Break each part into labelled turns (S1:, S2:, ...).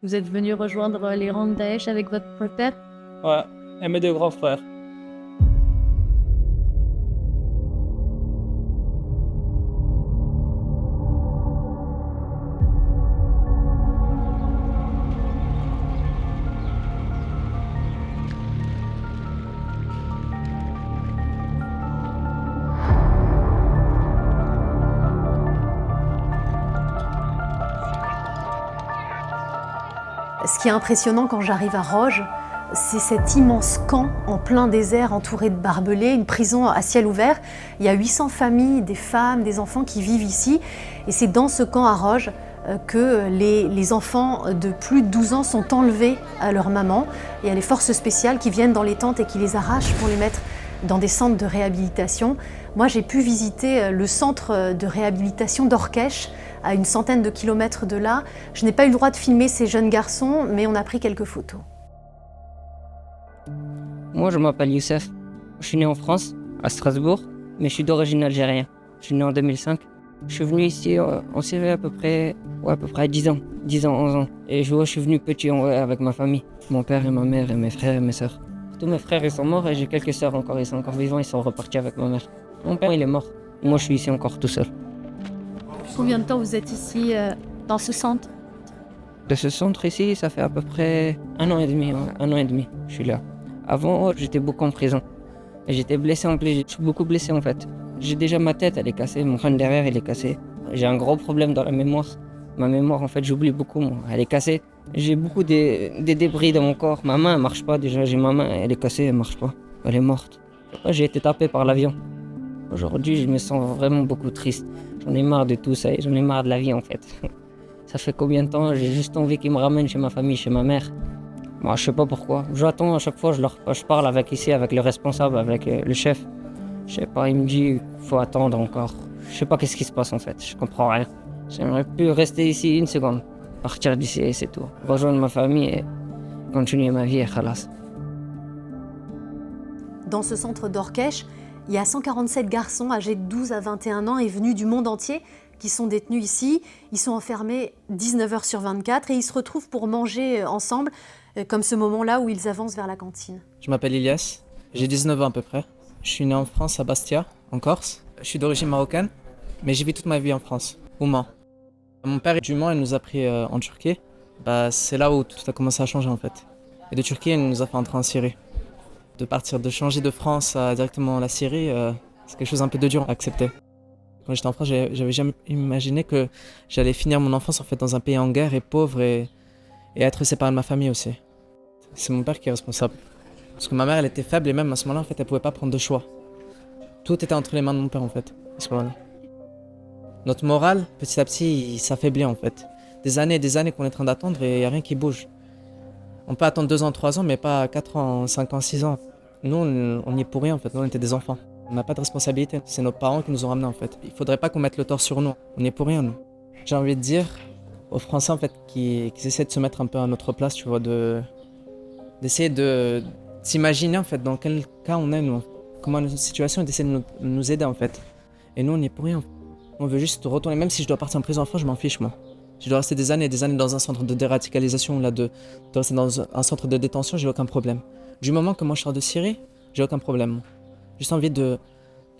S1: Vous êtes venu rejoindre les rangs de Daesh avec votre père?
S2: Ouais, et mes deux grands frères.
S3: Ce qui est impressionnant quand j'arrive à Roge, c'est cet immense camp en plein désert entouré de barbelés, une prison à ciel ouvert. Il y a 800 familles, des femmes, des enfants qui vivent ici. Et c'est dans ce camp à Roge que les enfants de plus de 12 ans sont enlevés à leur maman. Il y a les forces spéciales qui viennent dans les tentes et qui les arrachent pour les mettre dans des centres de réhabilitation. Moi, j'ai pu visiter le centre de réhabilitation d'Orkesh, à une centaine de kilomètres de là. Je n'ai pas eu le droit de filmer ces jeunes garçons, mais on a pris quelques photos.
S4: Moi, je m'appelle Youssef. Je suis né en France, à Strasbourg, mais je suis d'origine algérienne. Je suis né en 2005. Je suis venu ici en Syrie à peu près 10 ans, 11 ans. Et je suis venu petit avec ma famille, mon père et ma mère et mes frères et mes sœurs. Tous mes frères ils sont morts et j'ai quelques sœurs encore, ils sont encore vivants, ils sont repartis avec ma mère. Mon père il est mort. Moi je suis ici encore tout seul.
S1: Combien de temps vous êtes ici, dans ce centre?
S4: De ce centre ici, ça fait à peu près 1 an et demi, je suis là. Avant, j'étais beaucoup en prison. Et j'étais blessé en plus, je suis beaucoup blessé en fait. J'ai déjà ma tête, elle est cassée, mon crâne derrière, il est cassé. J'ai un gros problème dans la mémoire. Ma mémoire, en fait, j'oublie beaucoup, moi. Elle est cassée. J'ai beaucoup des débris dans mon corps. Ma main, elle marche pas déjà. J'ai ma main, elle est cassée, elle marche pas. Elle est morte. J'ai été tapé par l'avion. Aujourd'hui, je me sens vraiment beaucoup triste. J'en ai marre de tout ça et j'en ai marre de la vie, en fait. Ça fait combien de temps? J'ai juste envie qu'ils me ramènent chez ma famille, chez ma mère. Moi, je sais pas pourquoi. J'attends à chaque fois, je parle avec le responsable, avec le chef. Je sais pas, il me dit faut attendre encore. Je sais pas qu'est-ce qui se passe en fait, je comprends rien. J'aimerais plus rester ici une seconde. Partir d'ici et c'est tout. Rejoindre ma famille et continuer ma vie et khalas.
S3: Dans ce centre d'Orkesh, il y a 147 garçons âgés de 12 à 21 ans et venus du monde entier qui sont détenus ici. Ils sont enfermés 19 heures sur 24 et ils se retrouvent pour manger ensemble, comme ce moment-là où ils avancent vers la cantine.
S5: Je m'appelle Ilyes, j'ai 19 ans à peu près. Je suis né en France, à Bastia, en Corse. Je suis d'origine marocaine, mais j'ai vécu toute ma vie en France, au Mans. Mon père est du Mans, il nous a pris en Turquie. C'est là où tout a commencé à changer en fait. Et de Turquie, il nous a fait entrer en Syrie. De changer de France à directement la Syrie, c'est quelque chose un peu de dur à accepter. Quand j'étais en France, j'avais jamais imaginé que j'allais finir mon enfance en fait dans un pays en guerre et pauvre et être séparé de ma famille aussi. C'est mon père qui est responsable. Parce que ma mère, elle était faible et même à ce moment-là, en fait, elle pouvait pas prendre de choix. Tout était entre les mains de mon père, en fait, à ce moment-là. Notre morale, petit à petit, il s'affaiblit, en fait. Des années et des années qu'on est en train d'attendre et il n'y a rien qui bouge. On peut attendre 2 ans, 3 ans, mais pas 4 ans, 5 ans, 6 ans. Nous, on n'y est pour rien, en fait. Nous, on était des enfants. On n'a pas de responsabilité. C'est nos parents qui nous ont ramenés, en fait. Il faudrait pas qu'on mette le tort sur nous. On n'y est pour rien, nous. J'ai envie de dire aux Français, en fait, qui essaient de se mettre un peu à notre place, tu vois, d'essayer de s'imaginer en fait dans quel cas on est nous, comment notre situation et d'essayer de nous aider en fait. Et nous on n'y est pour rien. On veut juste retourner, même si je dois partir en prison en France, je m'en fiche moi. Je dois rester des années et des années dans un centre de déradicalisation, de rester dans un centre de détention, j'ai aucun problème. Du moment que moi je sors de Syrie, j'ai aucun problème. J'ai juste envie de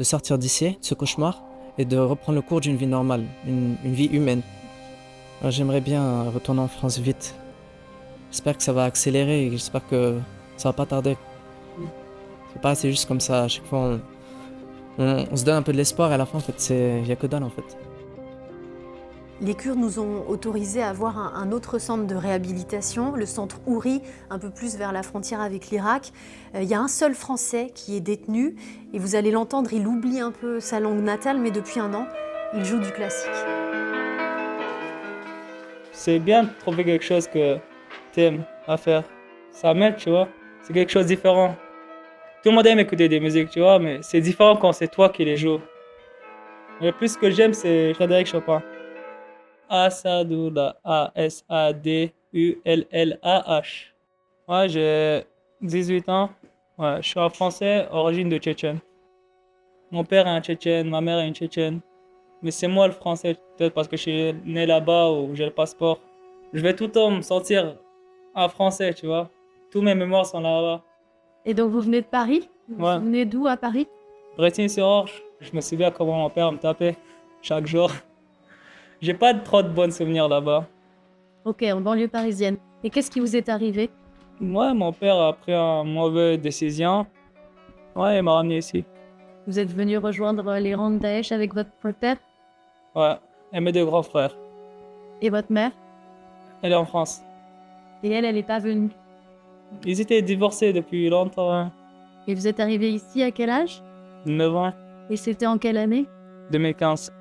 S5: sortir d'ici, de ce cauchemar, et de reprendre le cours d'une vie normale, une vie humaine. Alors, j'aimerais bien retourner en France vite. J'espère que ça va accélérer et j'espère que ça va pas tarder. C'est pas, c'est juste comme ça, à chaque fois on se donne un peu de l'espoir et à la fin en fait il y a que dalle en fait.
S3: Les Kurdes nous ont autorisé à voir un autre centre de réhabilitation, le centre Ouri, un peu plus vers la frontière avec l'Irak. Il y a un seul Français qui est détenu et vous allez l'entendre, il oublie un peu sa langue natale, mais depuis 1 an, il joue du classique.
S2: C'est bien de trouver quelque chose que t'aimes à faire. Ça m'aide, tu vois. C'est quelque chose de différent. Tout le monde aime écouter des musiques, tu vois, mais c'est différent quand c'est toi qui les joues. Le plus que j'aime, c'est Frédéric Chopin. Asadoullah, Asadullah. Ouais, j'ai 18 ans. Ouais, je suis un Français, origine de Tchétchène. Mon père est un Tchétchène, ma mère est une Tchétchène. Mais c'est moi le Français, peut-être parce que je suis né là-bas ou j'ai le passeport. Je vais tout le temps me sentir en français, tu vois. Tous mes mémoires sont là-bas.
S1: Et donc vous venez de Paris? Vous
S2: Ouais.
S1: venez d'où à Paris?
S2: Brétigny-sur-Orge, je me souviens comment mon père me tapait chaque jour. J'ai pas trop de bons souvenirs là-bas.
S1: Ok, en banlieue parisienne. Et qu'est-ce qui vous est arrivé?
S2: Moi, mon père a pris une mauvaise décision. Ouais, il m'a ramené ici.
S1: Vous êtes venu rejoindre les rangs de Daesh avec votre père
S2: Ouais, et mes deux grands frères.
S1: et votre mère?
S2: Elle est en France.
S1: Et elle n'est pas venue.
S2: Ils étaient divorcés depuis longtemps, hein.
S1: Et vous êtes arrivé ici à quel âge?
S2: 9 ans,
S1: Et c'était en quelle année?
S2: 2015.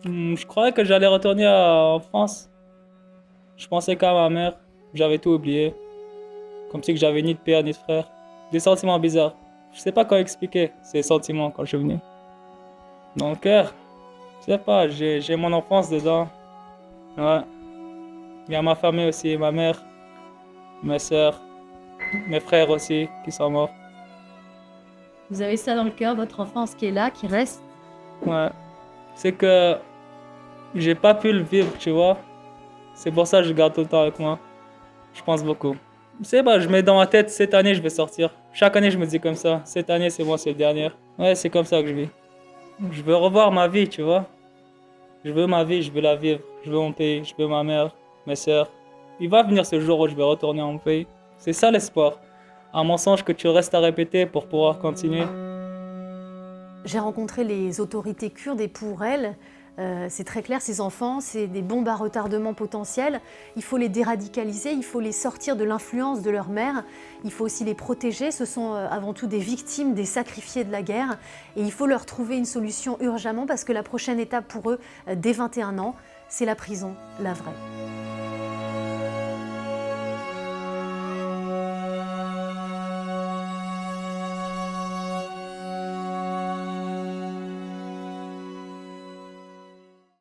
S2: Je croyais que j'allais retourner en France. Je pensais qu'à ma mère, j'avais tout oublié. Comme si que j'avais ni de père ni de frère. Des sentiments bizarres. Je sais pas comment expliquer ces sentiments quand je suis venu. Dans le cœur, je sais pas, j'ai mon enfance dedans. Ouais. Il y a ma famille aussi, ma mère, mes soeurs, mes frères aussi qui sont morts.
S1: Vous avez ça dans le cœur, votre enfance qui est là, qui reste?
S2: Ouais. C'est que j'ai pas pu le vivre, tu vois. C'est pour ça que je garde tout le temps avec moi. Je pense beaucoup. C'est pas, je mets dans ma tête, cette année je vais sortir. Chaque année je me dis comme ça. Cette année c'est moi, c'est le dernier. Ouais, c'est comme ça que je vis. Je veux revoir ma vie, tu vois. Je veux ma vie, je veux la vivre. Je veux mon pays, je veux ma mère, mes soeurs. Il va venir ce jour où je vais retourner en mon pays. C'est ça l'espoir. Un mensonge que tu restes à répéter pour pouvoir continuer.
S3: J'ai rencontré les autorités kurdes et pour elles, c'est très clair, ces enfants, c'est des bombes à retardement potentiel. Il faut les déradicaliser, il faut les sortir de l'influence de leur mère. Il faut aussi les protéger. Ce sont avant tout des victimes, des sacrifiés de la guerre. Et il faut leur trouver une solution urgemment parce que la prochaine étape pour eux, dès 21 ans, c'est la prison, la vraie.